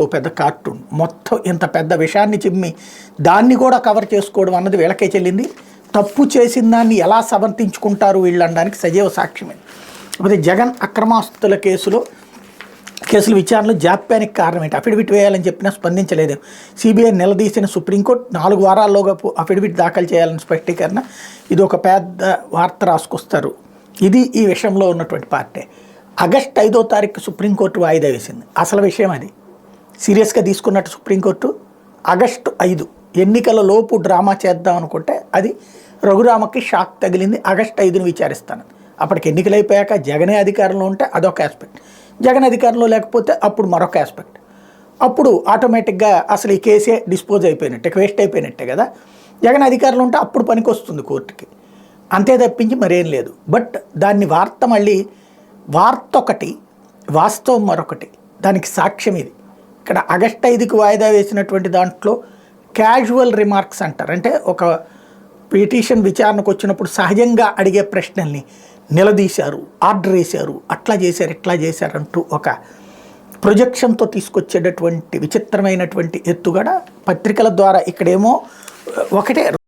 ఓ పెద్ద కార్టూన్ మొత్తం ఇంత పెద్ద విషయాన్ని చిమ్మి దాన్ని కూడా కవర్ చేసుకోవడం అన్నది వీళ్ళకే చెల్లింది. తప్పు చేసిన దాన్ని ఎలా సమర్థించుకుంటారు వీళ్ళు అనడానికి సజీవ సాక్ష్యమే. అయితే జగన్ అక్రమాస్తుల కేసులు విచారణలో జాప్యానికి కారణం ఏంటి? అఫిడవిట్ వేయాలని చెప్పినా స్పందించలేదు. సిబిఐ నిలదీసిన సుప్రీంకోర్టు 4 వారాల్లోగా అఫిడవిట్ దాఖలు చేయాలని స్పష్టీకరణ. ఇది ఒక పెద్ద వార్త రాసుకొస్తారు. ఇది ఈ విషయంలో ఉన్నటువంటి పార్టీ. ఆగస్టు 5వ తారీఖు సుప్రీంకోర్టు వాయిదా వేసింది. అసలు విషయం అది సీరియస్గా తీసుకున్నట్టు సుప్రీంకోర్టు ఆగస్టు 5 ఎన్నికల లోపు డ్రామా చేద్దాం అనుకుంటే అది రఘురామకి షాక్ తగిలింది. ఆగస్టు 5ని విచారిస్తాను. అప్పటికి ఎన్నికలు అయిపోయాక జగనే అధికారంలో ఉంటే అదొక ఆస్పెక్ట్, జగన్ అధికారంలో లేకపోతే అప్పుడు మరొక ఆస్పెక్ట్. అప్పుడు ఆటోమేటిక్గా అసలు ఈ కేసే డిస్పోజ్ అయిపోయినట్టే, వేస్ట్ అయిపోయినట్టే కదా. జగన్ అధికారంలో ఉంటే అప్పుడు పనికి వస్తుంది కోర్టుకి, అంతే తప్పించి మరేం లేదు. బట్ దాన్ని వార్త ఒకటి, వాస్తవం మరొకటి. దానికి సాక్ష్యం ఇది. ఇక్కడ ఆగస్టు 5కి వాయిదా వేసినటువంటి దాంట్లో క్యాజువల్ రిమార్క్స్ అంటారు. అంటే ఒక పిటిషన్ విచారణకు వచ్చినప్పుడు సహజంగా అడిగే ప్రశ్నల్ని నిలదీశారు, ఆర్డర్ వేశారు, అట్లా చేశారు ఇట్లా చేశారు అంటూ ఒక ప్రొజెక్షన్తో తీసుకొచ్చేటటువంటి విచిత్రమైనటువంటి ఎత్తుగడ పత్రికల ద్వారా ఇక్కడేమో ఒకటే